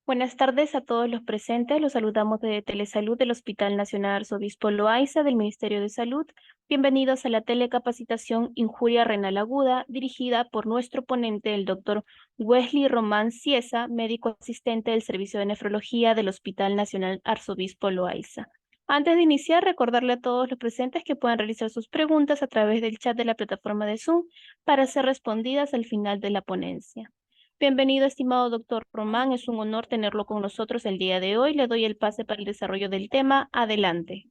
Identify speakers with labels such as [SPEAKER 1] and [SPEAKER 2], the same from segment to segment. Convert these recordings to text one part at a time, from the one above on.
[SPEAKER 1] Buenas tardes a todos los presentes. Los saludamos de Telesalud del Hospital Nacional Arzobispo Loaiza del Ministerio de Salud. Bienvenidos a la telecapacitación Injuria Renal Aguda, dirigida por nuestro ponente, el doctor Wesley Román Ciesa, médico asistente del Servicio de Nefrología del Hospital Nacional Arzobispo Loaiza. Antes de iniciar, recordarle a todos los presentes que puedan realizar sus preguntas a través del chat de la plataforma de Zoom para ser respondidas al final de la ponencia. Bienvenido, estimado doctor Román. Es un honor tenerlo con nosotros el día de hoy. Le doy el pase para el desarrollo del tema. Adelante.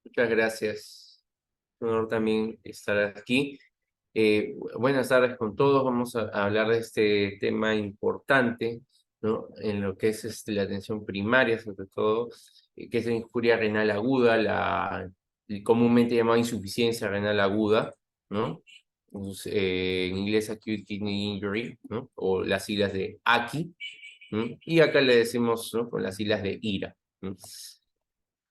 [SPEAKER 2] Muchas gracias. Un honor también estar aquí. Buenas tardes con todos. Vamos a hablar de este tema importante, ¿no? En lo que es la atención primaria, sobre todo, que es la injuria renal aguda, la comúnmente llamada insuficiencia renal aguda, ¿no? Pues, en inglés Acute Kidney Injury, ¿no? O las siglas de AKI, ¿no? Y acá le decimos, ¿no? Con las siglas de IRA, ¿no?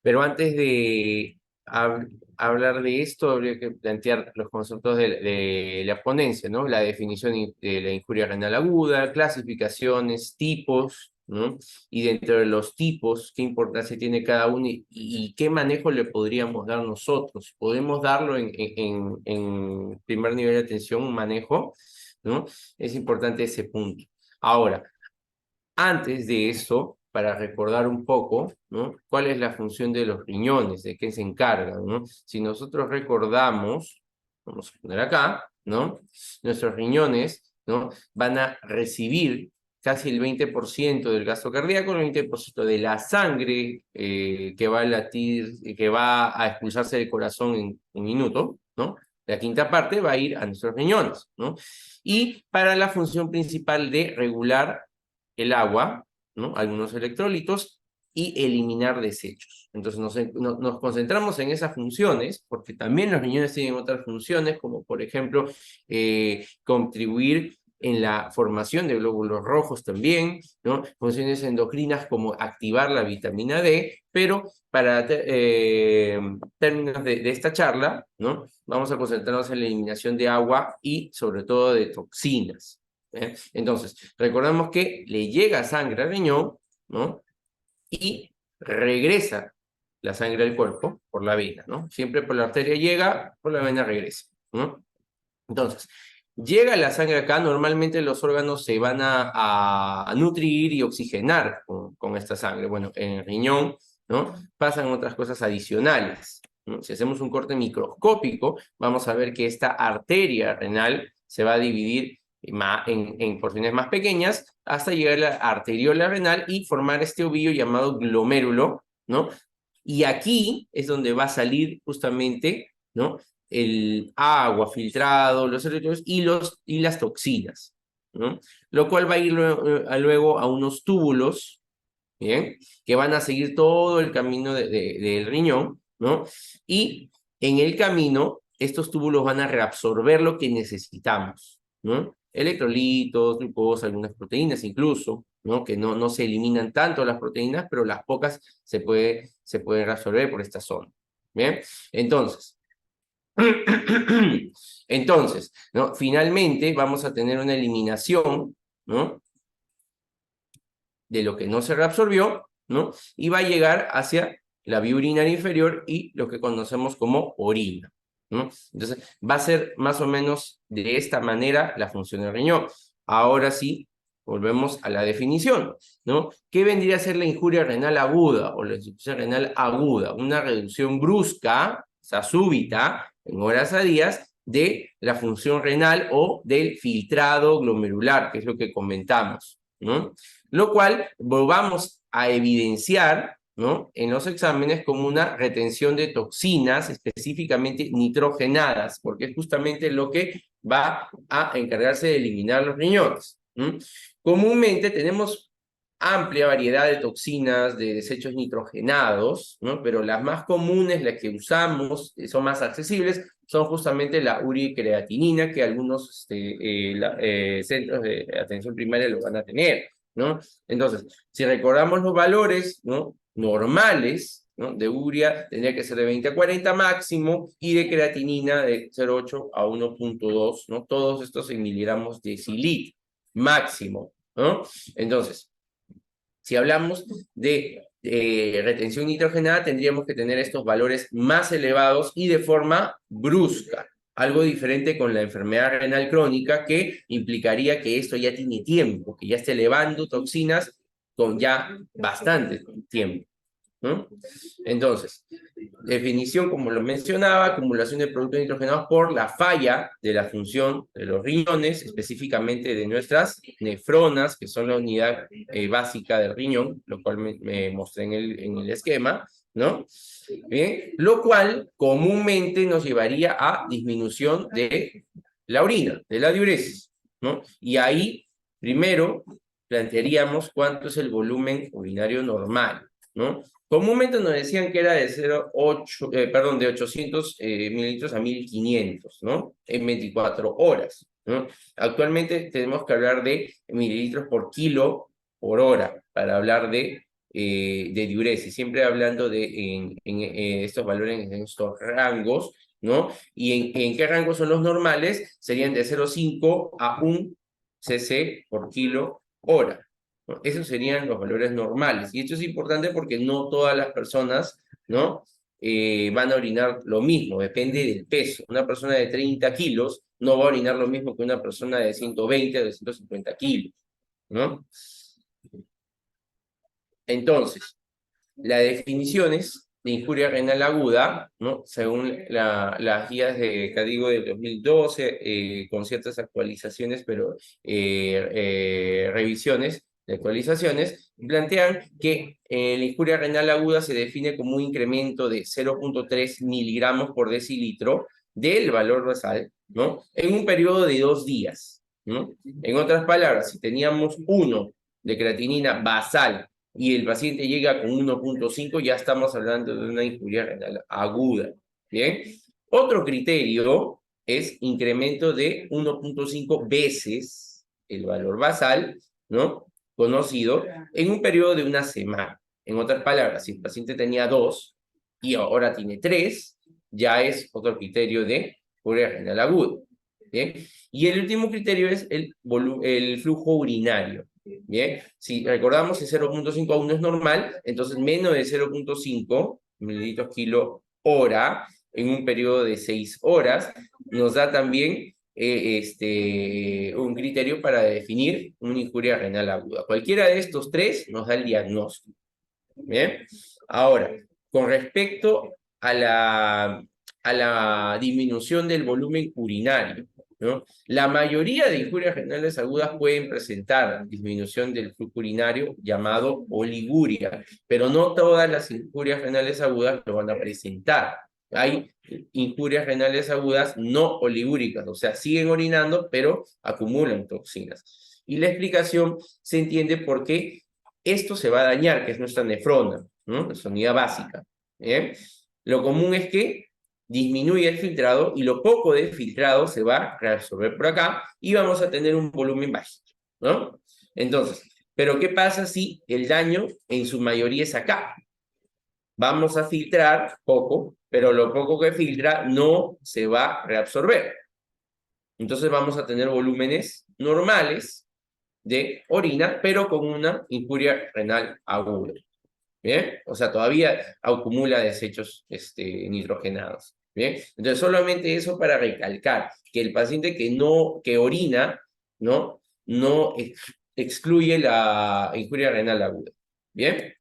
[SPEAKER 2] Pero antes de hablar de esto, habría que plantear los conceptos de la ponencia, ¿no? La definición de la injuria renal aguda, clasificaciones, tipos, ¿no? Y dentro de los tipos, qué importancia tiene cada uno y qué manejo le podríamos dar nosotros. ¿Podemos darlo en primer nivel de atención, un manejo? ¿No? Es importante ese punto. Ahora, antes de eso, para recordar un poco, ¿no? ¿Cuál es la función de los riñones? ¿De qué se encargan, ¿no? Si nosotros recordamos, vamos a poner acá, ¿no? Nuestros riñones, ¿no? Van a recibir casi el 20% del gasto cardíaco, el 20% de la sangre que va a latir, que va a expulsarse del corazón en un minuto, ¿no? La quinta parte va a ir a nuestros riñones, ¿no? Y para la función principal de regular el agua, ¿no? Algunos electrolitos y eliminar desechos. Entonces nos concentramos en esas funciones, porque también los riñones tienen otras funciones, como por ejemplo contribuir en la formación de glóbulos rojos también, ¿no? Funciones endocrinas como activar la vitamina D, pero para términos de esta charla, ¿no? Vamos a concentrarnos en la eliminación de agua y sobre todo de toxinas. Entonces, recordamos que le llega sangre al riñón, ¿no? Y regresa la sangre al cuerpo por la vena, ¿no? Siempre por la arteria llega, por la vena regresa, ¿no? Entonces, llega la sangre acá, normalmente los órganos se van a nutrir y oxigenar con esta sangre. Bueno, en el riñón, ¿no? Pasan otras cosas adicionales, ¿no? Si hacemos un corte microscópico, vamos a ver que esta arteria renal se va a dividir en porciones más pequeñas hasta llegar a la arteriola renal y formar este ovillo llamado glomérulo, ¿no? Y aquí es donde va a salir justamente, ¿no? El agua filtrado, los electrodos y las toxinas, ¿no? Lo cual va a ir luego a unos túbulos, ¿bien? Que van a seguir todo el camino del riñón, ¿no? Y en el camino, estos túbulos van a reabsorber lo que necesitamos, ¿no? Electrolitos, glucosa, algunas proteínas incluso, ¿no? Que no se eliminan tanto las proteínas, pero las pocas se pueden reabsorber por esta zona, ¿bien? Entonces, ¿no? Finalmente vamos a tener una eliminación, ¿no? De lo que no se reabsorbió, ¿no? Y va a llegar hacia la vía urinaria inferior y lo que conocemos como orina, ¿no? Entonces, va a ser más o menos de esta manera la función del riñón. Ahora sí, volvemos a la definición, ¿no? ¿Qué vendría a ser la injuria renal aguda o la insuficiencia renal aguda? Una reducción brusca, o sea, súbita, en horas a días, de la función renal o del filtrado glomerular, que es lo que comentamos, ¿no? Lo cual volvamos a evidenciar, ¿no? En los exámenes como una retención de toxinas, específicamente nitrogenadas, porque es justamente lo que va a encargarse de eliminar los riñones. Comúnmente tenemos amplia variedad de toxinas, de desechos nitrogenados, ¿no? Pero las más comunes, las que usamos, son más accesibles, son justamente la uricreatinina, que algunos centros de atención primaria lo van a tener, ¿no? Entonces, si recordamos los valores, ¿no? Normales, ¿no? De urea tendría que ser de 20 a 40 máximo y de creatinina de 0,8 a 1,2, ¿no? Todos estos en miligramos de decilitro máximo, ¿no? Entonces, Si hablamos de retención nitrogenada, tendríamos que tener estos valores más elevados y de forma brusca. Algo diferente con la enfermedad renal crónica, que implicaría que esto ya tiene tiempo, que ya esté elevando toxinas con ya bastante tiempo, ¿no? Entonces, definición, como lo mencionaba, acumulación de productos nitrogenados por la falla de la función de los riñones, específicamente de nuestras nefronas, que son la unidad básica del riñón, lo cual me mostré en el esquema, ¿no? Bien, lo cual comúnmente nos llevaría a disminución de la orina, de la diuresis, ¿no? Y ahí, primero, plantearíamos cuánto es el volumen urinario normal, ¿no? Comúnmente nos decían que era de 0,8, perdón, de 800 mililitros a 1500, ¿no? En 24 horas, ¿no? Actualmente tenemos que hablar de mililitros por kilo por hora para hablar de diuresis, siempre hablando en estos valores, en estos rangos, ¿no? ¿Y en qué rangos son los normales? Serían de 0,5 a 1 cc por kilo hora. ¿No? Esos serían los valores normales. Y esto es importante porque no todas las personas, ¿no? Van a orinar lo mismo, depende del peso. Una persona de 30 kilos no va a orinar lo mismo que una persona de 120 o de 150 kilos, ¿no? Entonces, las definiciones de injuria renal aguda, ¿no? Según las guías de CADIGO del 2012, con ciertas actualizaciones, pero revisiones de actualizaciones, plantean que la injuria renal aguda se define como un incremento de 0,3 miligramos por decilitro del valor basal, ¿no? En un periodo de 2 días, ¿no? En otras palabras, si teníamos 1 de creatinina basal y el paciente llega con 1,5, ya estamos hablando de una injuria renal aguda. ¿Bien? Otro criterio es incremento de 1,5 veces el valor basal, ¿no? Conocido, en un periodo de una semana. En otras palabras, si el paciente tenía 2 y ahora tiene 3, ya es otro criterio de injuria renal aguda. ¿Bien? Y el último criterio es el flujo urinario. Bien, si recordamos que 0,5 a 1 es normal, entonces menos de 0,5 mililitros kilo hora en un periodo de 6 horas nos da también un criterio para definir una injuria renal aguda. Cualquiera de estos tres nos da el diagnóstico. Bien, ahora, con respecto a la disminución del volumen urinario, ¿no? La mayoría de injurias renales agudas pueden presentar disminución del flujo urinario llamado oliguria, pero no todas las injurias renales agudas lo van a presentar. Hay injurias renales agudas no oligúricas, o sea, siguen orinando, pero acumulan toxinas. Y la explicación se entiende por qué esto se va a dañar, que es nuestra nefrona, ¿no? Nuestra unidad básica. ¿Bien? Lo común es que disminuye el filtrado y lo poco de filtrado se va a reabsorber por acá y vamos a tener un volumen bajito, ¿no? Entonces, ¿pero qué pasa si el daño en su mayoría es acá? Vamos a filtrar poco, pero lo poco que filtra no se va a reabsorber. Entonces vamos a tener volúmenes normales de orina, pero con una injuria renal aguda. ¿Bien? O sea, todavía acumula desechos nitrogenados. ¿Bien? Entonces, solamente eso para recalcar que el paciente que orina, ¿no? No excluye la injuria renal aguda. ¿Bien?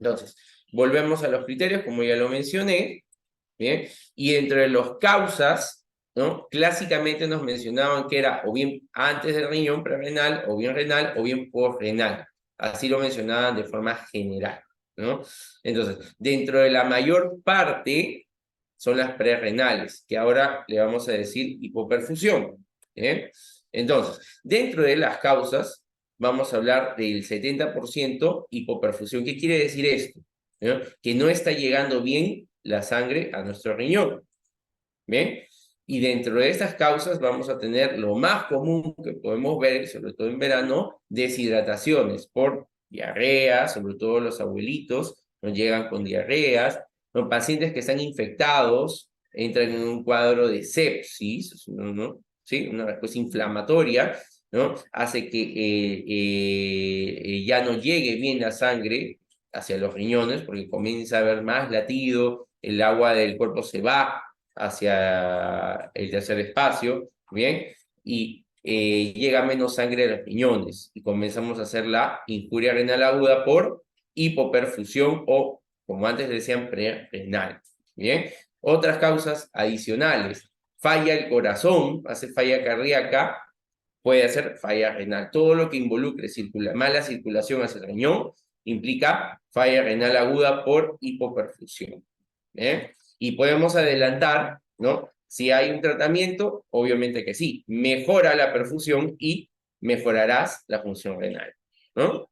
[SPEAKER 2] Entonces, volvemos a los criterios, como ya lo mencioné. ¿Bien? Y entre las causas, ¿no? Clásicamente nos mencionaban que era o bien antes del riñón prerrenal, o bien renal, o bien postrenal. Así lo mencionaban de forma general, ¿no? Entonces, dentro de la mayor parte son las prerrenales, que ahora le vamos a decir hipoperfusión. ¿Bien? Entonces, dentro de las causas, vamos a hablar del 70% hipoperfusión. ¿Qué quiere decir esto? ¿No? Que no está llegando bien la sangre a nuestro riñón. ¿Bien? Y dentro de estas causas vamos a tener lo más común que podemos ver, sobre todo en verano, deshidrataciones por diarrea, sobre todo los abuelitos nos llegan con diarreas, los pacientes que están infectados entran en un cuadro de sepsis, ¿no? ¿Sí? Una respuesta inflamatoria, ¿no? Hace que ya no llegue bien la sangre hacia los riñones, porque comienza a haber más latido, el agua del cuerpo se va hacia el tercer espacio, ¿bien? Y llega menos sangre a los riñones y comenzamos a hacer la injuria renal aguda por hipoperfusión o, como antes decían, prerrenal, ¿bien? Otras causas adicionales, falla el corazón, hace falla cardíaca, puede hacer falla renal. Todo lo que involucre mala circulación hacia el riñón implica falla renal aguda por hipoperfusión. ¿Eh? Y podemos adelantar, ¿no? Si hay un tratamiento, obviamente que sí, mejora la perfusión y mejorarás la función renal, ¿no?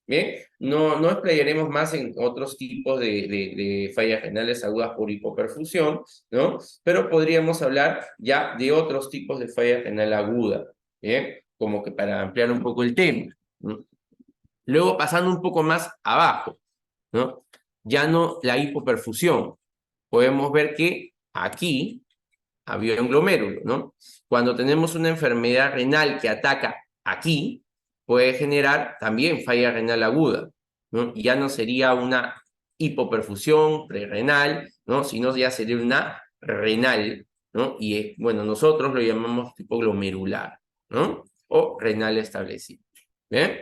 [SPEAKER 2] Bien, no explayaremos más en otros tipos de fallas renales agudas por hipoperfusión, ¿no? Pero podríamos hablar ya de otros tipos de falla renal aguda, ¿bien? Como que para ampliar un poco el tema, ¿no? Luego, pasando un poco más abajo, ¿no? Ya no la hipoperfusión. Podemos ver que aquí había un glomérulo, ¿no? Cuando tenemos una enfermedad renal que ataca aquí, puede generar también falla renal aguda, ¿no? Ya no sería una hipoperfusión prerrenal, ¿no? Sino ya sería una renal, ¿no? Y bueno, nosotros lo llamamos tipo glomerular, ¿no? O renal establecido, ¿bien?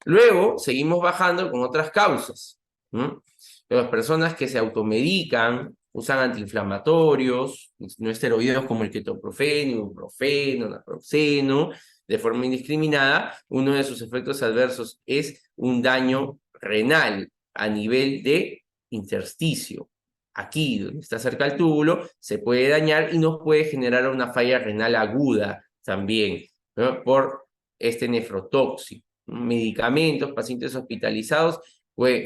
[SPEAKER 2] Luego seguimos bajando con otras causas, ¿no? Las personas que se automedican, usan antiinflamatorios, no esteroides como el ketoprofeno, ibuprofeno, naproxeno, de forma indiscriminada, uno de sus efectos adversos es un daño renal a nivel de intersticio. Aquí, donde está cerca el túbulo, se puede dañar y nos puede generar una falla renal aguda también, ¿no? Por este nefrotóxico. Medicamentos, pacientes hospitalizados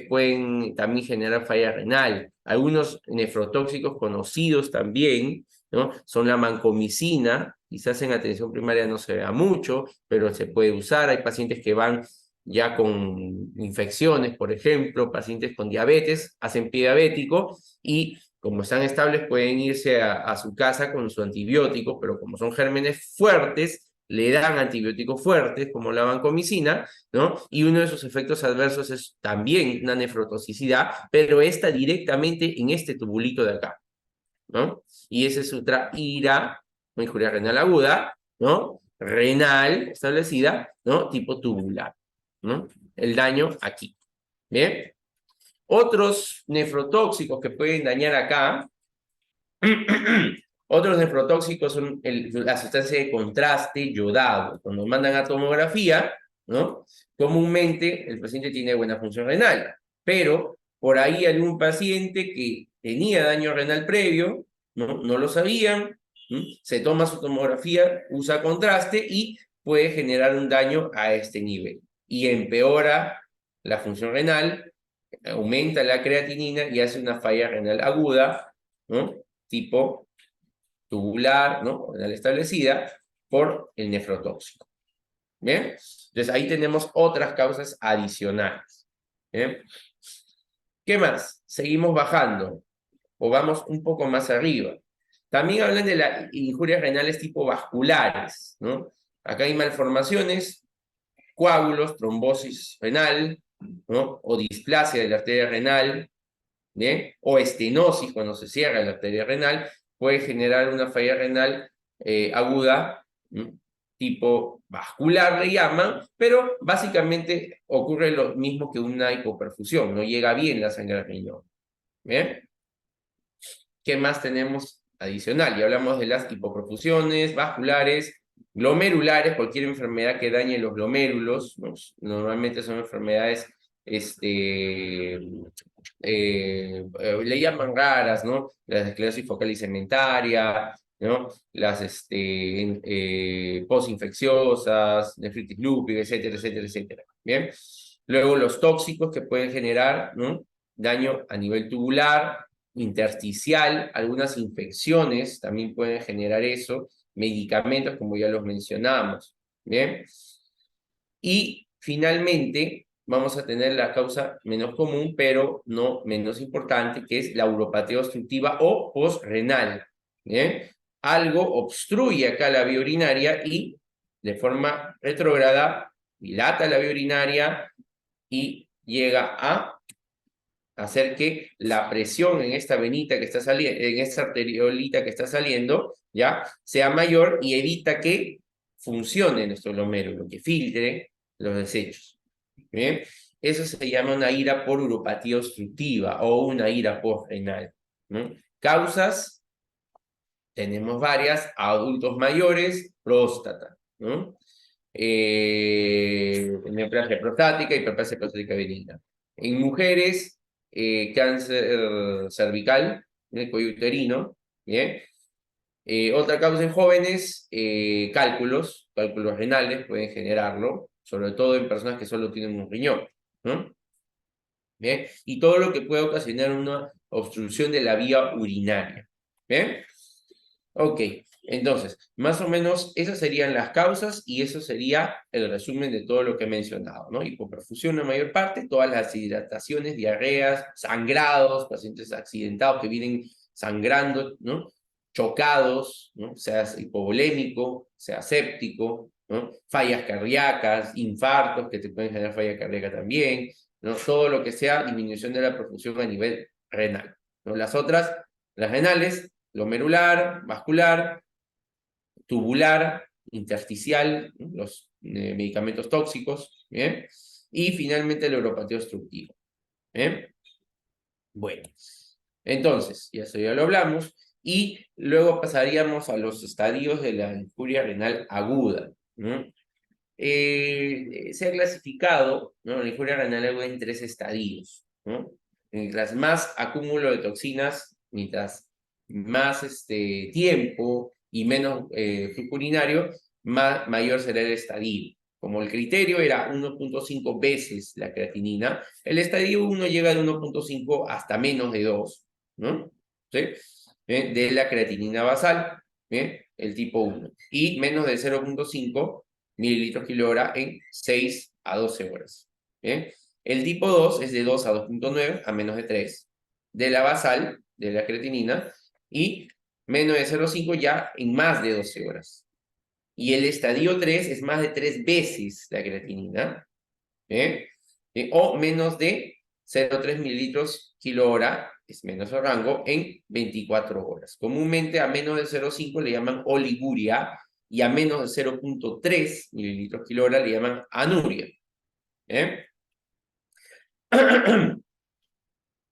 [SPEAKER 2] pueden también generar falla renal. Algunos nefrotóxicos conocidos también, ¿no? Son la vancomicina, quizás en atención primaria no se vea mucho, pero se puede usar. Hay pacientes que van ya con infecciones, por ejemplo, pacientes con diabetes, hacen pie diabético y como están estables pueden irse a su casa con su antibiótico, pero como son gérmenes fuertes, le dan antibióticos fuertes, como la vancomicina, ¿no? Y uno de sus efectos adversos es también una nefrotoxicidad, pero esta directamente en este tubulito de acá, ¿no? Y esa es otra IRA, una injuria renal aguda, ¿no? Renal establecida, ¿no? Tipo tubular, ¿no? El daño aquí, ¿bien? Otros nefrotóxicos que pueden dañar acá, otros nefrotóxicos son la sustancia de contraste yodado. Cuando mandan a tomografía, ¿no? Comúnmente el paciente tiene buena función renal, pero por ahí algún paciente que tenía daño renal previo, no lo sabían, se toma su tomografía, usa contraste y puede generar un daño a este nivel. Y empeora la función renal, aumenta la creatinina y hace una falla renal aguda, ¿no? Tipo tubular, ¿no? Renal establecida por el nefrotóxico. ¿Bien? Entonces ahí tenemos otras causas adicionales. ¿Bien? ¿Qué más? Seguimos bajando o vamos un poco más arriba. También hablan de las injurias renales tipo vasculares, ¿no? Acá hay malformaciones, coágulos, trombosis renal, ¿no? O displasia de la arteria renal, ¿bien? O estenosis cuando se cierra la arteria renal, puede generar una falla renal aguda, tipo vascular le llaman, pero básicamente ocurre lo mismo que una hipoperfusión, no llega bien la sangre al riñón. ¿Bien? ¿Qué más tenemos adicional? Ya hablamos de las hipoperfusiones vasculares, glomerulares, cualquier enfermedad que dañe los glomérulos, ¿no? Normalmente son enfermedades le llaman raras, ¿no? La esclerosis focal y cementaria, ¿no? Las postinfecciosas, nefritis lúpica, etcétera, etcétera, etcétera. Bien. Luego los tóxicos que pueden generar, ¿no? Daño a nivel tubular, intersticial, algunas infecciones también pueden generar eso, medicamentos como ya los mencionamos. Bien. Y finalmente, vamos a tener la causa menos común, pero no menos importante, que es la uropatía obstructiva o postrenal. ¿Bien? Algo obstruye acá la vía urinaria y de forma retrógrada, dilata la vía urinaria y llega a hacer que la presión en esta venita que está saliendo, en esta arteriolita que está saliendo, ya, sea mayor y evita que funcione nuestro glomérulo, que filtre los desechos. ¿Bien? Eso se llama una ira por uropatía obstructiva o una ira postrenal, ¿no? Causas, tenemos varias: adultos mayores, próstata, ¿no? Neoplasia prostática, hiperplasia prostática benigna. En mujeres, cáncer cervical, el cuello uterino, ¿bien? Otra causa en jóvenes, cálculos renales pueden generarlo, sobre todo en personas que solo tienen un riñón, ¿no? ¿Bien? Y todo lo que puede ocasionar una obstrucción de la vía urinaria. ¿Bien? Ok, entonces, más o menos esas serían las causas y eso sería el resumen de todo lo que he mencionado, ¿no? Hipoperfusión en mayor parte, todas las hidrataciones, diarreas, sangrados, pacientes accidentados que vienen sangrando, ¿no? Chocados, ¿no? Sea hipovolémico, sea séptico, ¿no? Fallas cardíacas, infartos que te pueden generar falla cardíaca también, ¿no? Todo lo que sea disminución de la perfusión a nivel renal, ¿no? Las otras, las renales, glomerular, vascular, tubular, intersticial, ¿no? Los medicamentos tóxicos, ¿bien? Y finalmente la neuropatía obstructiva, ¿bien? Bueno, entonces, eso ya lo hablamos, y luego pasaríamos a los estadios de la injuria renal aguda, ¿no? Se ha clasificado, ¿no?, la injuria renal aguda en 3 estadios, ¿no? Mientras más acúmulo de toxinas, mientras más tiempo y menos flujo urinario, mayor será el estadio. Como el criterio era 1.5 veces la creatinina, el estadio 1 llega de 1.5 hasta menos de 2, ¿no? ¿Sí? De la creatinina basal, el tipo 1, y menos de 0.5 mililitros kilo hora en 6 a 12 horas. ¿Bien? El tipo 2 es de 2 a 2.9 a menos de 3 de la basal, de la creatinina, y menos de 0.5 ya en más de 12 horas. Y el estadio 3 es más de 3 veces la creatinina, o menos de 0.3 mililitros kilo hora, es menos el rango, en 24 horas. Comúnmente a menos de 0.5 le llaman oliguria, y a menos de 0.3 mililitros kilo hora le llaman anuria.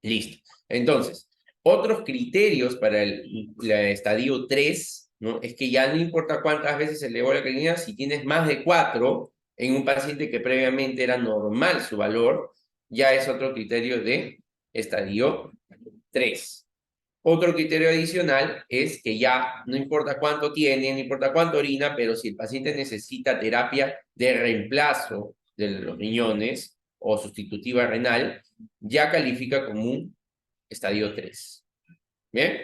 [SPEAKER 2] Listo. Entonces, otros criterios para el estadio 3, ¿no?, es que ya no importa cuántas veces se elevó la creatinina, si tienes más de 4 en un paciente que previamente era normal su valor, ya es otro criterio de estadio 3. Otro criterio adicional es que ya no importa cuánto tiene, no importa cuánto orina, pero si el paciente necesita terapia de reemplazo de los riñones o sustitutiva renal, ya califica como un estadio 3. ¿Bien?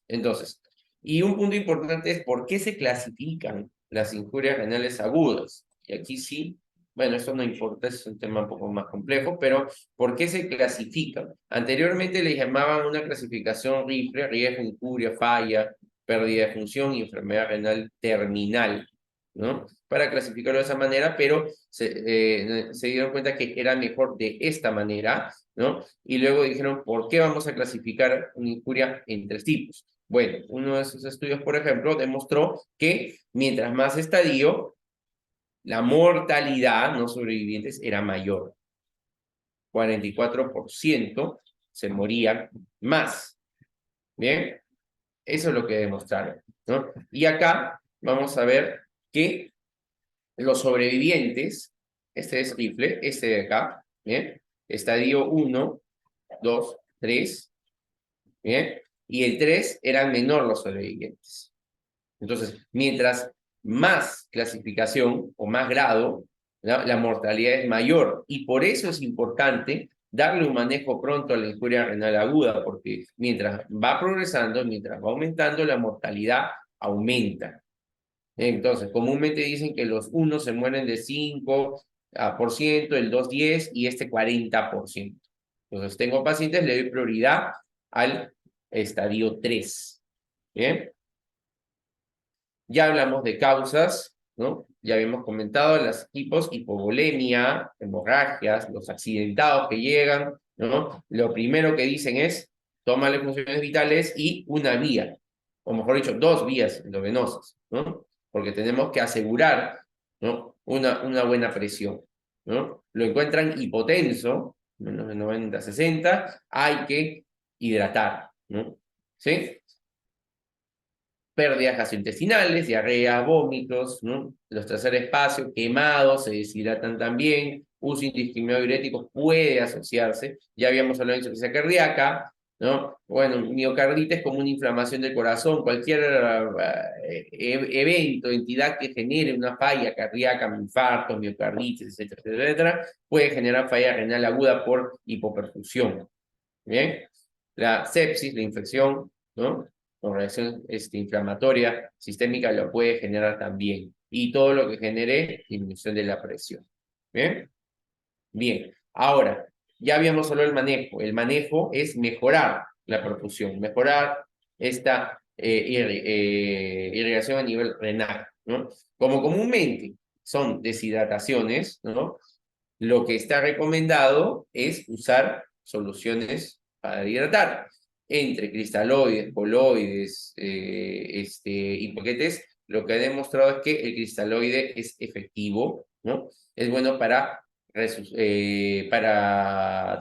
[SPEAKER 2] Entonces, y un punto importante es por qué se clasifican las injurias renales agudas. Y aquí sí, bueno, esto no importa, es un tema un poco más complejo, pero ¿por qué se clasifican? Anteriormente le llamaban una clasificación RIFRE: riesgo, injuria, falla, pérdida de función y enfermedad renal terminal, ¿no? Para clasificarlo de esa manera, pero se dieron cuenta que era mejor de esta manera, ¿no? Y luego dijeron, ¿por qué vamos a clasificar una injuria en 3 tipos? Bueno, uno de esos estudios, por ejemplo, demostró que mientras más estadio, la mortalidad no sobrevivientes era mayor. 44% se morían más. ¿Bien? Eso es lo que demostraron, ¿no? Y acá vamos a ver que los sobrevivientes, este es rifle, este de acá, ¿bien? Estadio 1, 2, 3, ¿bien? Y el 3 eran menor los sobrevivientes. Entonces, mientras más clasificación o más grado, la mortalidad es mayor. Y por eso es importante darle un manejo pronto a la injuria renal aguda, porque mientras va progresando, mientras va aumentando, la mortalidad aumenta. Entonces, comúnmente dicen que los 1 se mueren de 5%, el 2 10 y este 40%. Entonces, tengo pacientes, le doy prioridad al estadio 3. ¿Bien? Ya hablamos de causas, ¿no? Ya habíamos comentado las hipos, hipovolemia, hemorragias, los accidentados que llegan, ¿no? Lo primero que dicen es, tómale funciones vitales y una vía, o mejor dicho, dos vías endovenosas, ¿no? Porque tenemos que asegurar, ¿no? Una buena presión, ¿no? Lo encuentran hipotenso, menos de 90, 60, hay que hidratar, ¿no? ¿Sí? Pérdidas gastrointestinales, diarrea, vómitos, ¿no? Los tercer espacios, quemados, se deshidratan también, uso indiscriminado de diuréticos puede asociarse, ya habíamos hablado de insuficiencia cardíaca, ¿no? Bueno, miocarditis como una inflamación del corazón, cualquier evento, entidad que genere una falla cardíaca, infarto, miocarditis, etcétera, etcétera, puede generar falla renal aguda por hipoperfusión, ¿bien? La sepsis, la infección, ¿no? Con reacción inflamatoria sistémica lo puede generar también. Y todo lo que genere disminución de la presión. ¿Bien? Bien. Ahora, ya habíamos hablado del manejo. El manejo es mejorar la perfusión, mejorar esta irrigación a nivel renal, ¿no? Como comúnmente son deshidrataciones, ¿no? Lo que está recomendado es usar soluciones para hidratar. Entre cristaloides, coloides y paquetes, lo que ha demostrado es que el cristaloide es efectivo, ¿no? Es bueno para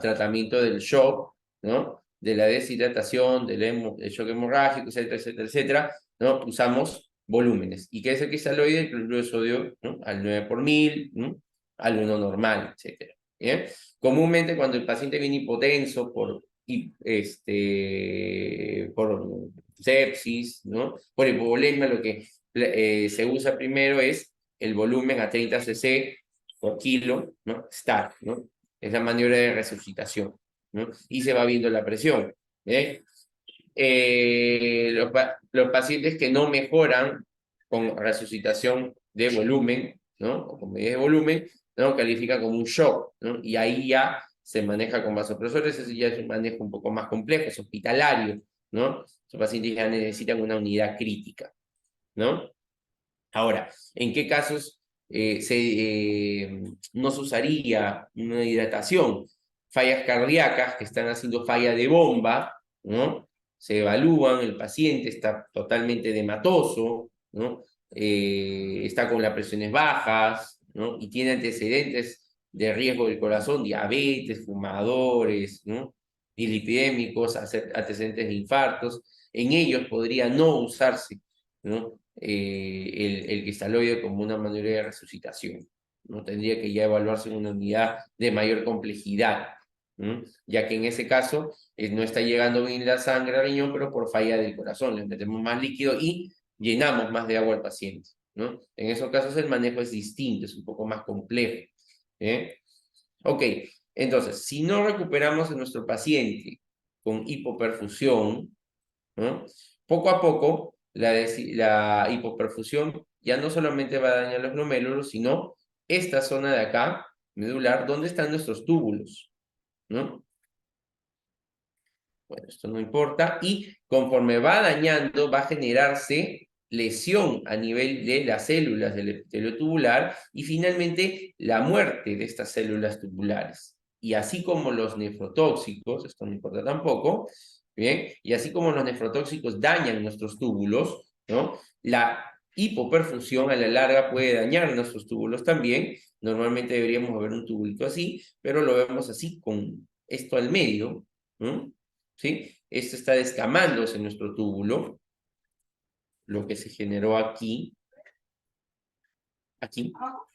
[SPEAKER 2] tratamiento del shock, ¿no? De la deshidratación, del shock hemorrágico, etcétera, etcétera, etcétera, ¿no? Usamos volúmenes. ¿Y qué es el cristaloide? El cloruro de sodio, ¿no? Al 9 por mil, ¿no? Al 1 normal, etcétera. ¿Bien? Comúnmente cuando el paciente viene hipotenso por sepsis, ¿no? Por hipovolemia, lo que se usa primero es el volumen a 30 cc por kilo, ¿no? STAR, ¿no? Es la maniobra de resucitación, ¿no? Y se va viendo la presión, ¿bien? Los pacientes que no mejoran con resucitación de volumen, ¿no? O con medidas de volumen, ¿no? Califica como un shock, ¿no? Y ahí ya se maneja con vasopresores, eso ya es un manejo un poco más complejo, es hospitalario, ¿no? Los pacientes ya necesitan una unidad crítica, ¿no? Ahora, ¿en qué casos no se usaría una hidratación? Fallas cardíacas que están haciendo falla de bomba, ¿no? Se evalúan, el paciente está totalmente dematoso, ¿no? Está con las presiones bajas, ¿no? Y tiene antecedentes de riesgo del corazón, diabetes, fumadores, ¿no? Dislipidémicos, antecedentes de infartos. En ellos podría no usarse, ¿no? El cristaloide como una manera de resucitación. No tendría que ya evaluarse en una unidad de mayor complejidad, ¿no? Ya que en ese caso no está llegando bien la sangre al riñón, pero por falla del corazón, le metemos más líquido y llenamos más de agua al paciente, ¿no? En esos casos el manejo es distinto, es un poco más complejo. Ok, entonces, si no recuperamos a nuestro paciente con hipoperfusión, ¿no? Poco a poco, la hipoperfusión ya no solamente va a dañar los glomérulos, sino esta zona de acá, medular, donde están nuestros túbulos, ¿no? Bueno, esto no importa. Y conforme va dañando, va a generarse lesión a nivel de las células del epitelio tubular y finalmente la muerte de estas células tubulares. Y así como los nefrotóxicos, esto no importa tampoco, ¿bien? Y así como los nefrotóxicos dañan nuestros túbulos, ¿no? La hipoperfusión a la larga puede dañar nuestros túbulos también. Normalmente deberíamos ver un tubulito así, pero lo vemos así con esto al medio, ¿no? ¿Sí? Esto está descamándose en nuestro túbulo, lo que se generó aquí,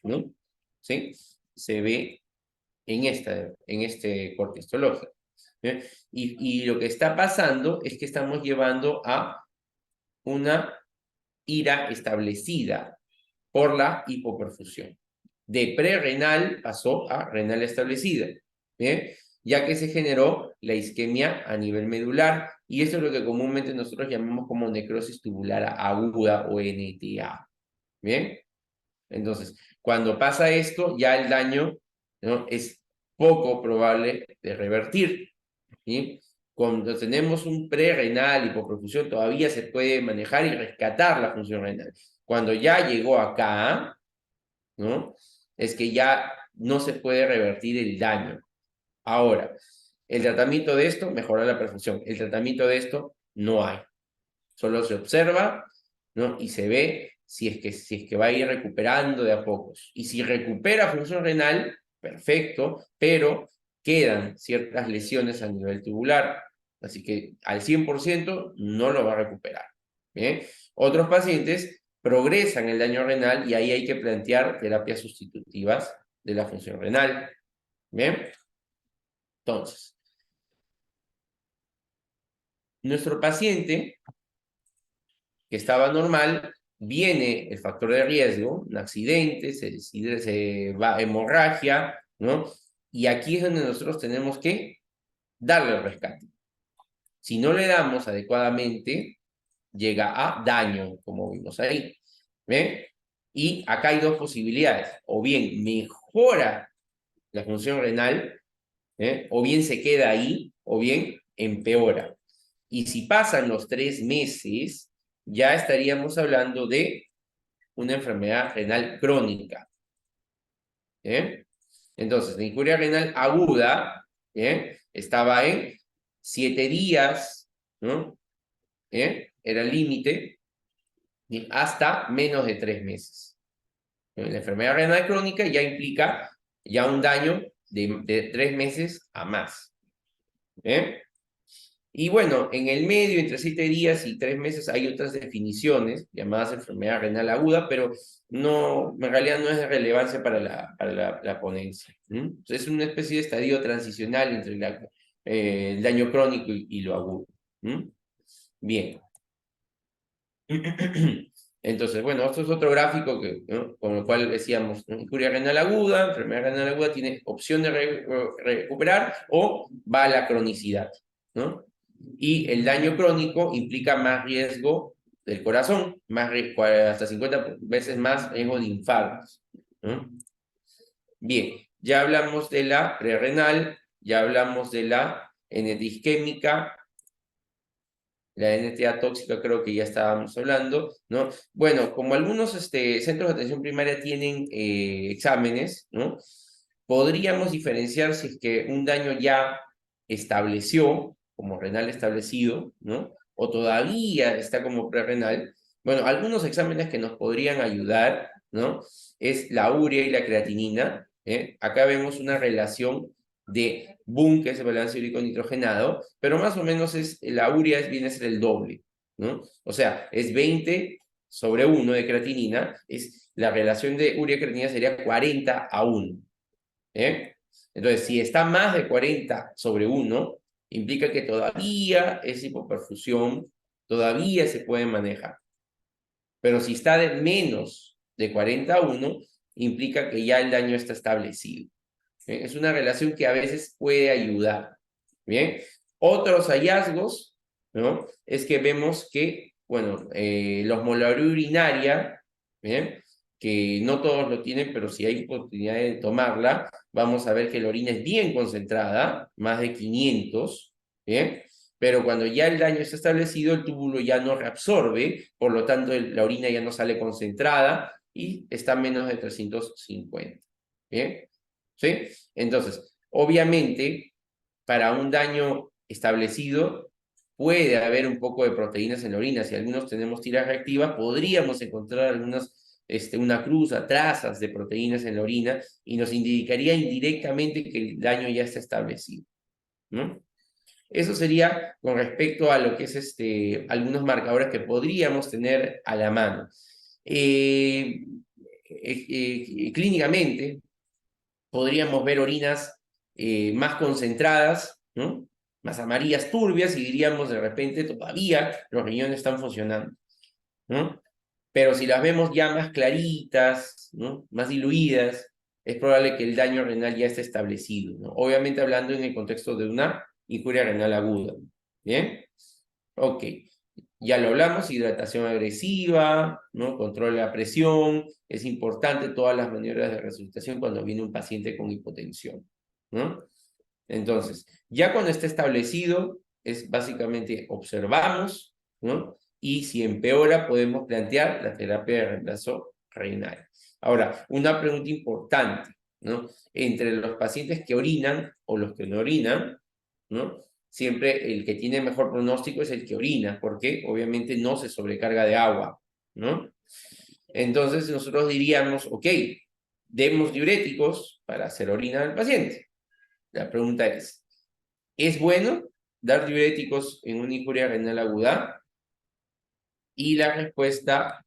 [SPEAKER 2] ¿no? ¿Sí? Se ve en este corte histológico. Y lo que está pasando es que estamos llevando a una ira establecida por la hipoperfusión. De prerrenal pasó a renal establecida, ¿bien? Ya que se generó la isquemia a nivel medular, y eso es lo que comúnmente nosotros llamamos como necrosis tubular aguda o NTA, ¿bien? Entonces, cuando pasa esto, ya el daño, ¿no? Es poco probable de revertir, ¿sí? Cuando tenemos un prerrenal, hipoperfusión, todavía se puede manejar y rescatar la función renal. Cuando ya llegó acá, ¿no? Es que ya no se puede revertir el daño. Ahora, el tratamiento de esto mejora la perfusión. El tratamiento de esto no hay. Solo se observa, ¿no? Y se ve si es que va a ir recuperando de a pocos. Y si recupera función renal, perfecto, pero quedan ciertas lesiones a nivel tubular. Así que al 100% no lo va a recuperar. ¿Bien? Otros pacientes progresan el daño renal y ahí hay que plantear terapias sustitutivas de la función renal. ¿Bien? Entonces, nuestro paciente que estaba normal, viene el factor de riesgo, un accidente, se va hemorragia, ¿no? Y aquí es donde nosotros tenemos que darle el rescate. Si no le damos adecuadamente, llega a daño, como vimos ahí. ¿Ven? Y acá hay dos posibilidades. O bien mejora la función renal, o bien se queda ahí, o bien empeora. Y si pasan los 3 meses, ya estaríamos hablando de una enfermedad renal crónica. Entonces, la injuria renal aguda estaba en 7 días, ¿no? Era el límite, hasta menos de 3 meses. La enfermedad renal crónica ya implica ya un daño de 3 meses a más. Y bueno, en el medio, entre 7 días y 3 meses, hay otras definiciones llamadas enfermedad renal aguda, pero no, en realidad no es de relevancia para la ponencia. Es una especie de estadio transicional entre el daño crónico y lo agudo. Bien. Entonces, bueno, esto es otro gráfico ¿no? Con el cual decíamos, ¿no? Injuria renal aguda, enfermedad renal aguda tiene opción de recuperar o va a la cronicidad, ¿no? Y el daño crónico implica más riesgo del corazón, hasta 50 veces más riesgo de infartos, ¿no? Bien, ya hablamos de la prerrenal, ya hablamos de la isquémica, la NTA tóxica creo que ya estábamos hablando, ¿no? Bueno, como algunos centros de atención primaria tienen exámenes, ¿no? Podríamos diferenciar si es que un daño ya estableció, como renal establecido, ¿no? O todavía está como prerrenal. Bueno, algunos exámenes que nos podrían ayudar, ¿no? Es la urea y la creatinina. Acá vemos una relación de Boom, que es el balance úrico nitrogenado, pero más o menos la urea viene a ser el doble, ¿no? O sea, es 20/1 de creatinina, la relación de urea-creatinina sería 40/1. Entonces, si está más de 40/1, implica que todavía es hipoperfusión, todavía se puede manejar. Pero si está de menos de 40/1, implica que ya el daño está establecido. Es una relación que a veces puede ayudar. Bien, otros hallazgos, ¿no? Es que vemos que, bueno, la osmolaridad urinaria, ¿bien? Que no todos lo tienen, pero si hay oportunidad de tomarla, vamos a ver que la orina es bien concentrada, más de 500, ¿bien? Pero cuando ya el daño está establecido, el túbulo ya no reabsorbe, por lo tanto la orina ya no sale concentrada y está menos de 350, ¿bien? ¿Sí? Entonces, obviamente, para un daño establecido, puede haber un poco de proteínas en la orina. Si algunos tenemos tiras reactivas, podríamos encontrar una cruza, trazas de proteínas en la orina y nos indicaría indirectamente que el daño ya está establecido, ¿no? Eso sería con respecto a lo que es algunos marcadores que podríamos tener a la mano. Clínicamente, podríamos ver orinas más concentradas, ¿no? Más amarillas turbias y diríamos de repente todavía los riñones están funcionando, ¿no? Pero si las vemos ya más claritas, ¿no? Más diluidas, es probable que el daño renal ya esté establecido, ¿no? Obviamente hablando en el contexto de una injuria renal aguda. ¿Bien? Ok. Ya lo hablamos, hidratación agresiva, ¿no? Control de la presión, es importante todas las maniobras de resucitación cuando viene un paciente con hipotensión, ¿no? Entonces, ya cuando está establecido, es básicamente observamos, ¿no? y si empeora podemos plantear la terapia de reemplazo renal. Ahora, una pregunta importante, ¿no? Entre los pacientes que orinan o los que no orinan, ¿no? Siempre el que tiene mejor pronóstico es el que orina, porque obviamente no se sobrecarga de agua, ¿no? Entonces nosotros diríamos, ok, demos diuréticos para hacer orina al paciente. La pregunta ¿es bueno dar diuréticos en una injuria renal aguda? Y la respuesta,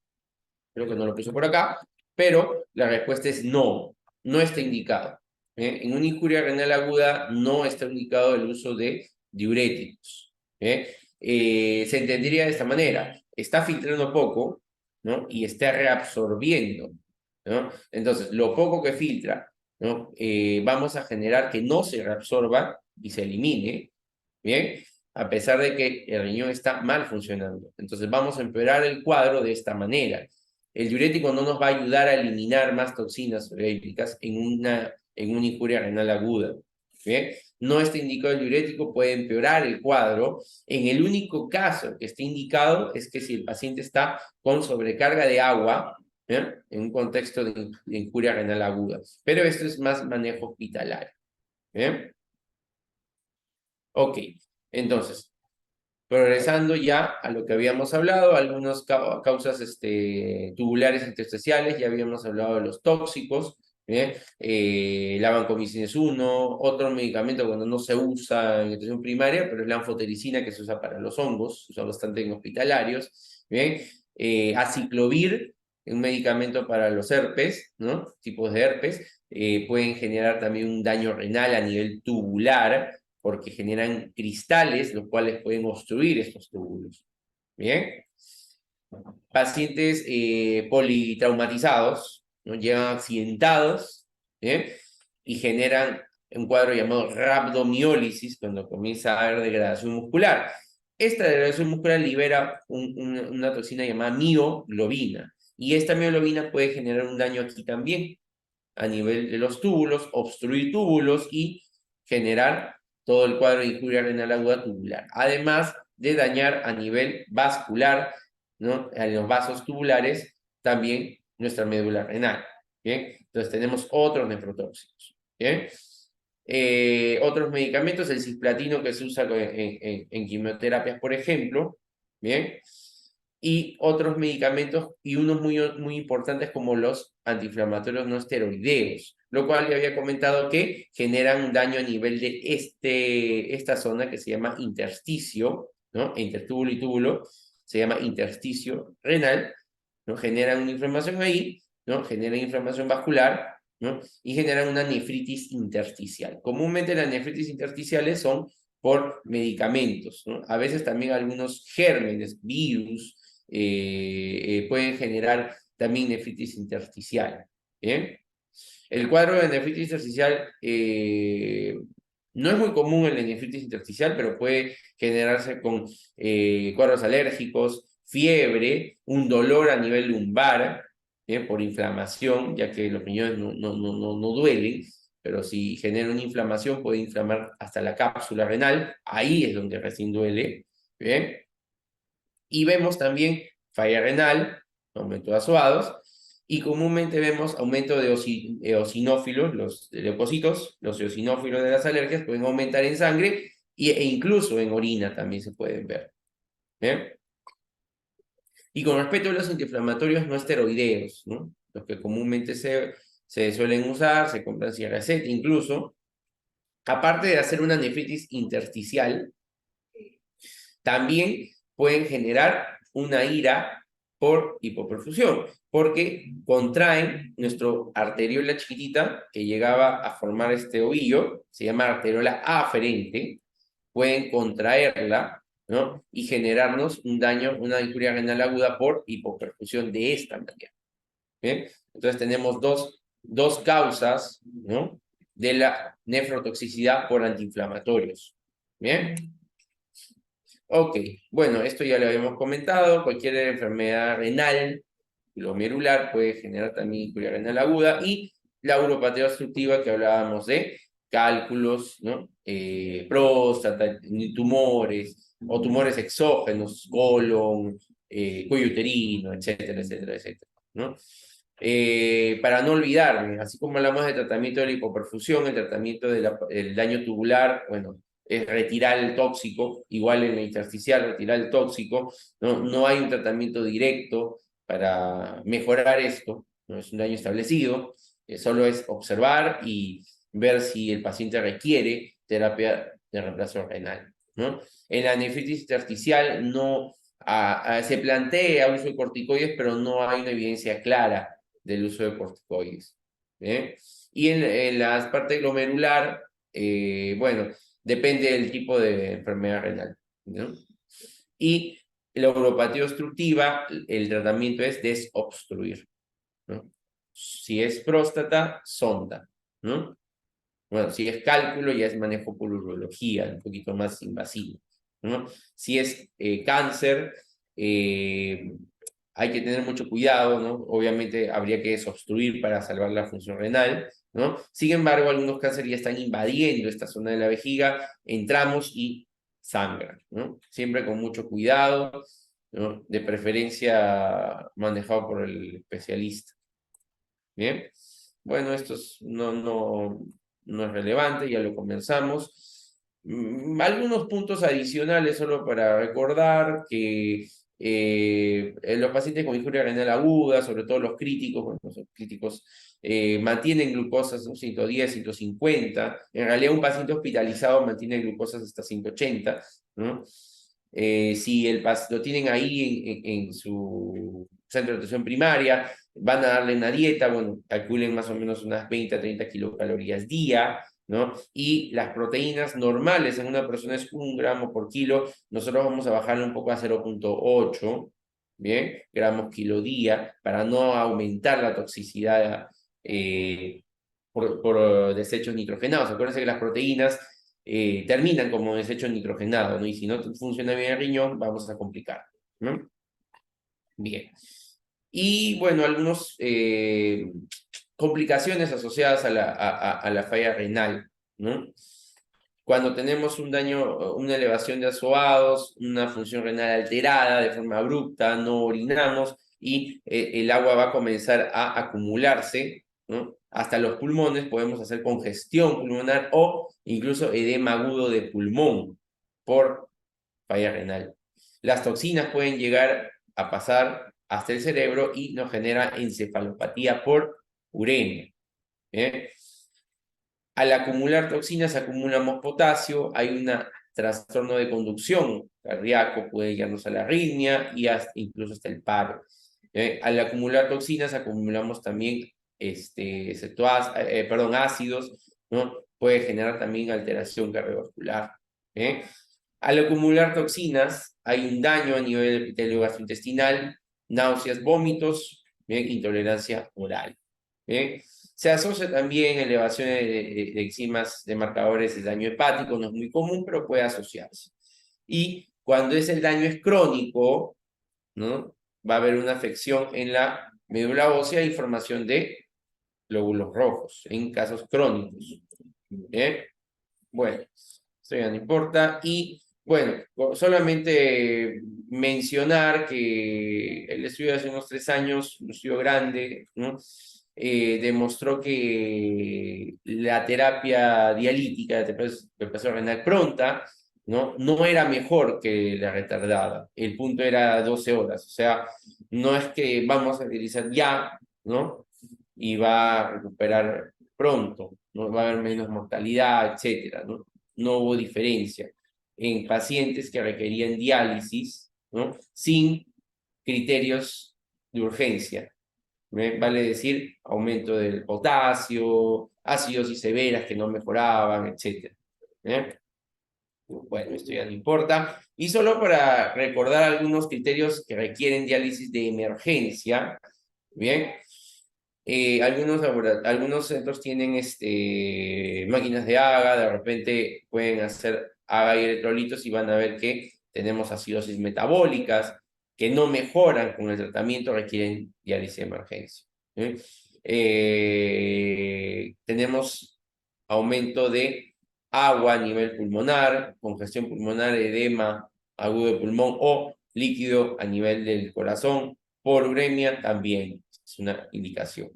[SPEAKER 2] creo que no lo puse por acá, pero la respuesta es no, no está indicado. En una injuria renal aguda no está indicado el uso de diuréticos. Se entendería de esta manera, está filtrando poco, ¿no? Y está reabsorbiendo, ¿no? Entonces, lo poco que filtra, ¿no? Vamos a generar que no se reabsorba y se elimine, ¿bien? A pesar de que el riñón está mal funcionando. Entonces vamos a empeorar el cuadro de esta manera. El diurético no nos va a ayudar a eliminar más toxinas urétricas en una injuria renal aguda. ¿Bien? No está indicado el diurético, puede empeorar el cuadro. En el único caso que esté indicado es que si el paciente está con sobrecarga de agua, ¿bien? En un contexto de injuria renal aguda. Pero esto es más manejo hospitalario. ¿Bien? Ok, entonces, progresando ya a lo que habíamos hablado, algunas causas tubulares intersticiales, ya habíamos hablado de los tóxicos, la vancomicina es uno, otro medicamento cuando no se usa en atención primaria, pero es la anfotericina que se usa para los hongos, se usa bastante en hospitalarios, ¿bien? Aciclovir, un medicamento para los herpes, ¿no? Tipos de herpes, pueden generar también un daño renal a nivel tubular, porque generan cristales, los cuales pueden obstruir estos túbulos. Bien. Pacientes politraumatizados, ¿no? Llegan accidentados, ¿bien? Y generan un cuadro llamado rhabdomiólisis, cuando comienza a haber degradación muscular. Esta degradación muscular libera una toxina llamada mioglobina, y esta mioglobina puede generar un daño aquí también, a nivel de los túbulos, obstruir túbulos y generar todo el cuadro de injuria renal aguda tubular. Además de dañar a nivel vascular, ¿no? En los vasos tubulares, también nuestra médula renal. ¿Bien? Entonces tenemos otros nefrotóxicos. ¿Bien? Otros medicamentos, el cisplatino que se usa en quimioterapias, por ejemplo. ¿Bien? Y otros medicamentos, y unos muy importantes como los antiinflamatorios no esteroideos, lo cual ya había comentado que generan un daño a nivel de esta zona que se llama intersticio, ¿no? Entre túbulo y túbulo, se llama intersticio renal, ¿no? Generan una inflamación ahí, ¿no? Generan inflamación vascular, ¿no? Y generan una nefritis intersticial. Comúnmente las nefritis intersticiales son por medicamentos, ¿no? A veces también algunos gérmenes, virus, pueden generar también nefritis intersticial. ¿Bien? El cuadro de nefritis intersticial no es muy común en la nefritis intersticial, pero puede generarse con cuadros alérgicos, fiebre, un dolor a nivel lumbar, por inflamación, ya que los riñones no duelen, pero si genera una inflamación puede inflamar hasta la cápsula renal, ahí es donde recién duele. ¿Bien? Y vemos también falla renal, aumento de azoados, y comúnmente vemos aumento de eosinófilos, los leucocitos, los eosinófilos de las alergias pueden aumentar en sangre e incluso en orina también se pueden ver. ¿Bien? Y con respecto a los antiinflamatorios no esteroideos, ¿no? Los que comúnmente se suelen usar, se compran sin receta incluso, aparte de hacer una nefritis intersticial, también pueden generar una ira por hipoperfusión, porque contraen nuestro arteriola chiquitita que llegaba a formar este ovillo, se llama arteriola aferente, pueden contraerla, ¿no? Y generarnos un daño, una injuria renal aguda por hipoperfusión de esta manera. ¿Bien? Entonces tenemos dos causas, ¿no? De la nefrotoxicidad por antiinflamatorios. ¿Bien? Ok, bueno, esto ya lo habíamos comentado. Cualquier enfermedad renal, glomerular, puede generar también injuria renal aguda, y la uropatía obstructiva que hablábamos de cálculos, ¿no? Próstata, tumores o tumores exógenos, colon, cuello uterino, etcétera, etcétera, etcétera, ¿no? Para no olvidarme, así como hablamos de tratamiento de la hipoperfusión, el tratamiento del daño tubular, bueno, es retirar el tóxico, igual en la intersticial, retirar el tóxico, ¿no? No hay un tratamiento directo para mejorar esto, no es un daño establecido, solo es observar y ver si el paciente requiere terapia de reemplazo renal, ¿no? En la nefritis intersticial no se plantea uso de corticoides, pero no hay una evidencia clara del uso de corticoides. ¿Eh? Y en la parte glomerular, bueno, depende del tipo de enfermedad renal, ¿no? Y la uropatía obstructiva, el tratamiento es desobstruir, ¿no? Si es próstata, sonda, ¿no? Bueno, si es cálculo, ya es manejo por urología, un poquito más invasivo, ¿no? Si es cáncer, eh, hay que tener mucho cuidado, ¿no? Obviamente habría que desobstruir para salvar la función renal, ¿no? Sin embargo, algunos cánceres ya están invadiendo esta zona de la vejiga, entramos y sangran, ¿no? Siempre con mucho cuidado, ¿no? De preferencia manejado por el especialista. Bien, bueno, no es relevante, ya lo comenzamos. Algunos puntos adicionales solo para recordar que en los pacientes con injuria renal aguda, sobre todo los críticos, bueno, los críticos mantienen glucosas, ¿no? 110, 150. En realidad un paciente hospitalizado mantiene glucosas hasta 180, ¿no? Si lo tienen ahí en su centro de atención primaria, van a darle una dieta, bueno, calculen más o menos unas 20 a 30 kilocalorías día, ¿no? Y las proteínas normales en una persona es 1 gramo por kilo, nosotros vamos a bajarle un poco a 0,8, ¿bien? Gramos kilo día, para no aumentar la toxicidad por desechos nitrogenados. Acuérdense que las proteínas terminan como desecho nitrogenado, ¿no? Y si no funciona bien el riñón, vamos a complicar, ¿no? Bien. Y bueno, algunas complicaciones asociadas a la falla renal, ¿no? Cuando tenemos un daño, una elevación de azoados, una función renal alterada de forma abrupta, no orinamos y el agua va a comenzar a acumularse, ¿no? Hasta los pulmones, podemos hacer congestión pulmonar o incluso edema agudo de pulmón por falla renal. Las toxinas pueden llegar a pasar hasta el cerebro y nos genera encefalopatía por uremia. ¿Eh? Al acumular toxinas acumulamos potasio, hay un trastorno de conducción cardíaco, puede llevarnos a la arritmia y incluso hasta el paro. Al acumular toxinas acumulamos también ácidos, ¿no? Puede generar también alteración cardiovascular. Al acumular toxinas hay un daño a nivel del epitelio gastrointestinal, náuseas, vómitos, intolerancia oral. Se asocia también elevaciones de enzimas de marcadores de daño hepático, no es muy común, pero puede asociarse. Y cuando el daño es crónico, ¿no? Va a haber una afección en la médula ósea y formación de glóbulos rojos en casos crónicos. Bueno, esto ya no importa. Y bueno, solamente mencionar que el estudio de hace unos 3 años, un estudio grande, ¿no? Demostró que la terapia dialítica, de reemplazo renal pronta, no era mejor que la retardada. El punto era 12 horas. O sea, no es que vamos a utilizar ya, ¿no? Y va a recuperar pronto, ¿no? Va a haber menos mortalidad, etcétera, ¿no? No hubo diferencia en pacientes que requerían diálisis, ¿no? Sin criterios de urgencia. Vale decir, aumento del potasio, acidosis severas que no mejoraban, etcétera. Bueno, esto ya no importa. Y solo para recordar algunos criterios que requieren diálisis de emergencia, ¿bien? Algunos centros tienen máquinas de AGA, de repente pueden hacer AGA y electrolitos y van a ver que tenemos acidosis metabólicas que no mejoran con el tratamiento, requieren diálisis de emergencia. Tenemos aumento de agua a nivel pulmonar, congestión pulmonar, edema agudo de pulmón o líquido a nivel del corazón, por uremia también es una indicación.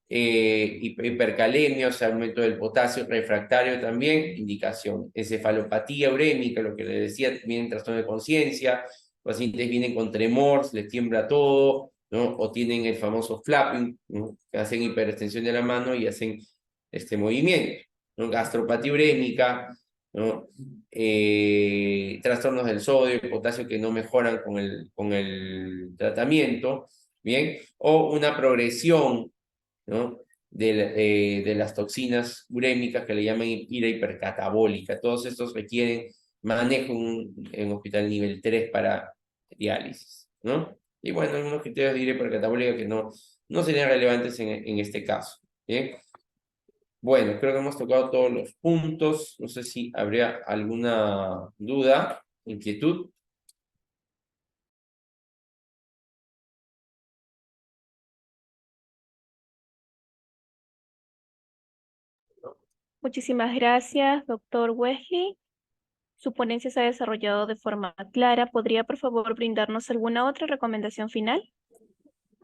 [SPEAKER 2] Hipercalemia, o sea, aumento del potasio, refractario también, indicación. Encefalopatía urémica, lo que les decía, vienen trastorno de conciencia, pacientes vienen con tremor, les tiembla todo, ¿no? O tienen el famoso flapping, ¿no? Que hacen hiperextensión de la mano y hacen este movimiento, ¿no? Gastropatía urémica, ¿no? Trastornos del sodio y potasio que no mejoran con el tratamiento, ¿bien? O una progresión, ¿no? De las toxinas urémicas que le llaman ira hipercatabólica. Todos estos requieren manejo en hospital nivel 3 para diálisis, ¿no? Y bueno, algunos criterios de ira hipercatabólica que no serían relevantes en este caso, ¿bien? Bueno, creo que hemos tocado todos los puntos. No sé si habría alguna duda, inquietud.
[SPEAKER 1] Muchísimas gracias, doctor Wesley. Su ponencia se ha desarrollado de forma clara. ¿Podría, por favor, brindarnos alguna otra recomendación final?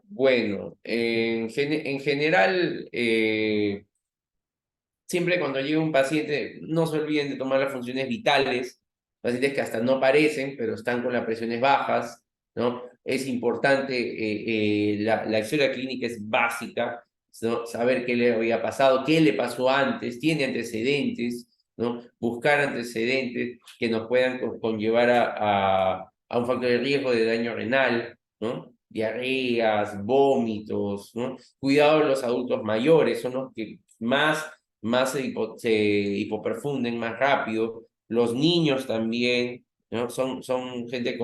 [SPEAKER 2] Bueno, en general, siempre cuando llega un paciente, no se olviden de tomar las funciones vitales, pacientes que hasta no aparecen, pero están con las presiones bajas, ¿no? Es importante, la historia clínica es básica, ¿no? Saber qué le había pasado, qué le pasó antes, tiene antecedentes, ¿no? Buscar antecedentes que nos puedan conllevar a un factor de riesgo de daño renal, ¿no? Diarreas, vómitos, ¿no? Cuidado de los adultos mayores, son los que más se hipoperfunden más rápido. Los niños también, ¿no? Son gente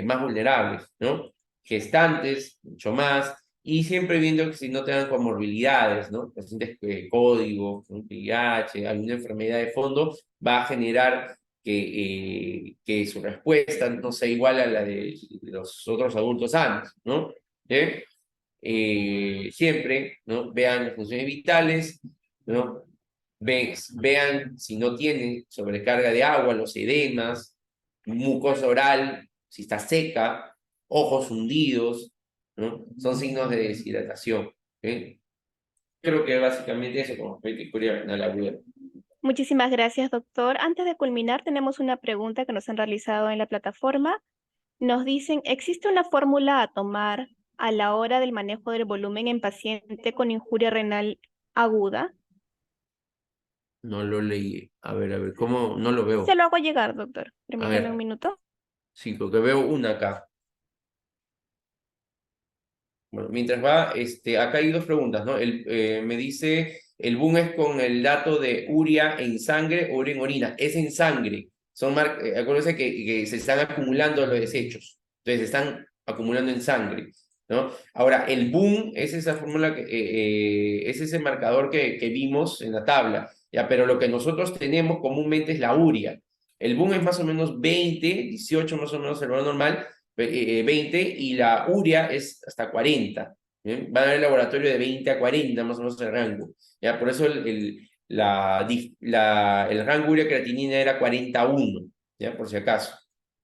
[SPEAKER 2] más vulnerables, ¿no? Gestantes, mucho más. Y siempre viendo que si no tengan comorbilidades, ¿no? Pacientes código, un VIH, alguna enfermedad de fondo, va a generar que su respuesta no sea igual a la de los otros adultos sanos, ¿no? Siempre, ¿no? Vean las funciones vitales, ¿no? Vean si no tienen sobrecarga de agua, los edemas, mucosa oral, si está seca, ojos hundidos, ¿no? Son signos de deshidratación. ¿Okay? Creo que básicamente eso como urticaria renal aguda.
[SPEAKER 1] Muchísimas gracias, doctor. Antes de culminar, tenemos una pregunta que nos han realizado en la plataforma. Nos dicen, ¿existe una fórmula a tomar a la hora del manejo del volumen en paciente con injuria renal aguda?
[SPEAKER 2] No lo leí. A ver, ¿cómo? No lo
[SPEAKER 1] Se
[SPEAKER 2] veo.
[SPEAKER 1] lo hago llegar, doctor.
[SPEAKER 2] A
[SPEAKER 1] Permítame un
[SPEAKER 2] ver,
[SPEAKER 1] minuto.
[SPEAKER 2] sí, porque veo una acá. Bueno, mientras va, acá hay dos preguntas, ¿no? Me dice, el boom es con el dato de urea en sangre o urea en orina. Es en sangre. Acuérdense que se están acumulando los desechos. Entonces, se están acumulando en sangre, ¿no? Ahora, el boom es esa fórmula, es ese marcador que vimos en la tabla, ¿ya? Pero lo que nosotros tenemos comúnmente es la urea. El boom es más o menos 20, 18 más o menos el valor normal, 20 y la urea es hasta 40. ¿Bien? Van a ver el laboratorio de 20 a 40, más o menos el rango. ¿Ya? Por eso el rango urea creatinina era 41, ¿ya? Por si acaso.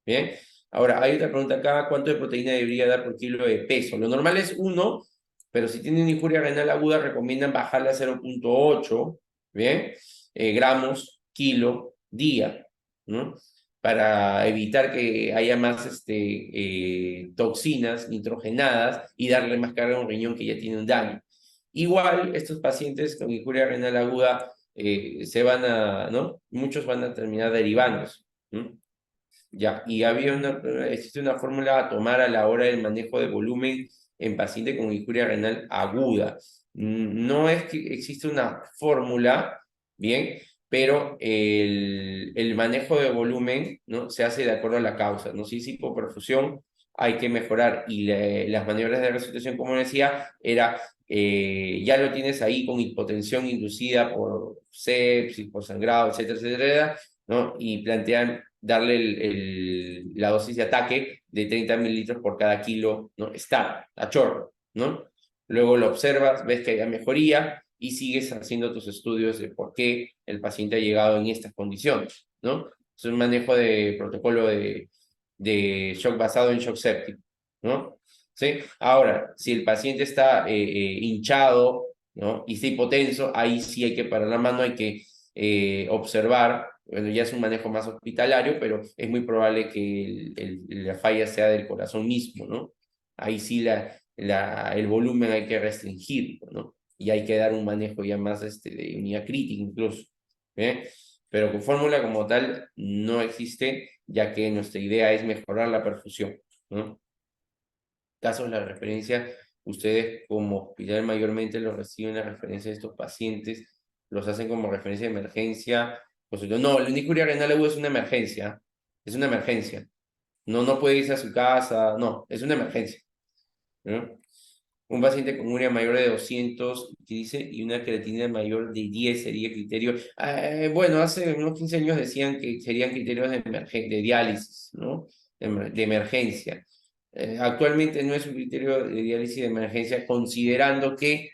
[SPEAKER 2] ¿Bien? Ahora, hay otra pregunta acá, ¿cuánto de proteína debería dar por kilo de peso? Lo normal es 1, pero si tienen injuria renal aguda, recomiendan bajarla a 0,8, ¿bien? Gramos, kilo, día, ¿no? Para evitar que haya más toxinas nitrogenadas y darle más carga a un riñón que ya tiene un daño. Igual, estos pacientes con injuria renal aguda ¿no? Muchos van a terminar derivándose. ¿No? Ya, y existe una fórmula a tomar a la hora del manejo de volumen en paciente con injuria renal aguda. No es que existe una fórmula, bien, pero el manejo de volumen, ¿no? Se hace de acuerdo a la causa, ¿no? Si es hipoperfusión, hay que mejorar. Y las maniobras de resucitación, como decía, ya lo tienes ahí con hipotensión inducida por sepsis, por sangrado, etcétera, etcétera, ¿no? Y plantean darle la dosis de ataque de 30 mililitros por cada kilo, ¿no? Está a chorro, ¿no? Luego lo observas, ves que hay mejoría y sigues haciendo tus estudios de por qué el paciente ha llegado en estas condiciones, ¿no? Es un manejo de protocolo de shock basado en shock séptico, ¿no? ¿Sí? Ahora, si el paciente está hinchado, ¿no? Y está hipotenso, ahí sí hay que parar la mano, hay que observar. Bueno, ya es un manejo más hospitalario, pero es muy probable que la falla sea del corazón mismo, ¿no? Ahí sí el volumen hay que restringirlo, ¿no? Y hay que dar un manejo ya más de unidad crítica incluso, ¿eh? Pero con fórmula como tal no existe, ya que nuestra idea es mejorar la perfusión, ¿no? Casos, la referencia, ustedes como hospital mayormente lo reciben la referencia de estos pacientes, los hacen como referencia de emergencia, pues no, la injuria renal aguda es una emergencia, no puede irse a su casa, no, es una emergencia, ¿no? Un paciente con urea mayor de 200, ¿qué dice? Y una creatinina mayor de 10 sería criterio. Bueno, hace unos 15 años decían que serían criterios de diálisis, ¿no? De emergencia. Actualmente no es un criterio de diálisis de emergencia, considerando que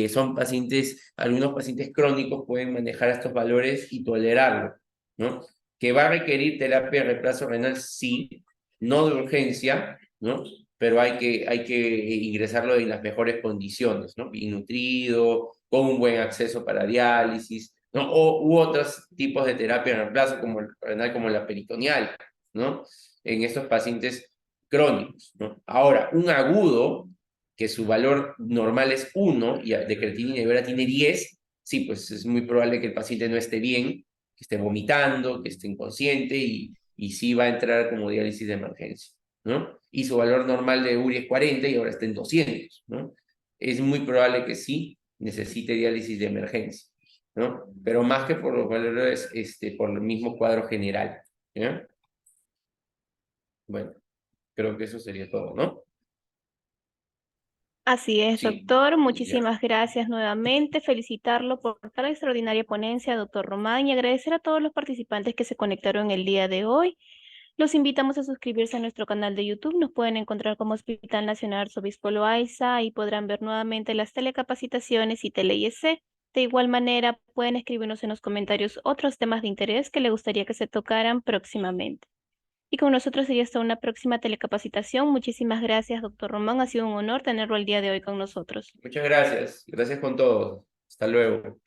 [SPEAKER 2] son pacientes, algunos pacientes crónicos pueden manejar estos valores y tolerarlo, ¿no? Que va a requerir terapia de reemplazo renal, sí, no de urgencia, ¿no? Pero hay que ingresarlo en las mejores condiciones, ¿no? Bien nutrido, con un buen acceso para diálisis, ¿no? U otros tipos de terapia de reemplazo, como el renal, como la peritoneal, ¿no? En estos pacientes crónicos, ¿no? Ahora, un agudo, que su valor normal es 1 y de creatinina y urea tiene 10, sí, pues es muy probable que el paciente no esté bien, que esté vomitando, que esté inconsciente y sí va a entrar como diálisis de emergencia, ¿no? Y su valor normal de urea es 40 y ahora está en 200, ¿no? Es muy probable que sí necesite diálisis de emergencia, ¿no? Pero más que por los valores, por el mismo cuadro general, ¿ya? Bueno, creo que eso sería todo, ¿no?
[SPEAKER 1] Así es,
[SPEAKER 2] Sí,
[SPEAKER 1] doctor.
[SPEAKER 2] ya.
[SPEAKER 1] Muchísimas gracias nuevamente. Felicitarlo por tan extraordinaria ponencia, doctor Román, y agradecer a todos los participantes que se conectaron el día de hoy. Los invitamos a suscribirse a nuestro canal de YouTube. Nos pueden encontrar como Hospital Nacional Arzobispo Loaiza y podrán ver nuevamente las telecapacitaciones y tele-IEC. De igual manera, pueden escribirnos en los comentarios otros temas de interés que le gustaría que se tocaran próximamente. Y con nosotros sería hasta una próxima telecapacitación. Muchísimas gracias, doctor Román. Ha sido un honor tenerlo el día de hoy con nosotros.
[SPEAKER 2] Muchas gracias. Gracias con todo. Hasta luego.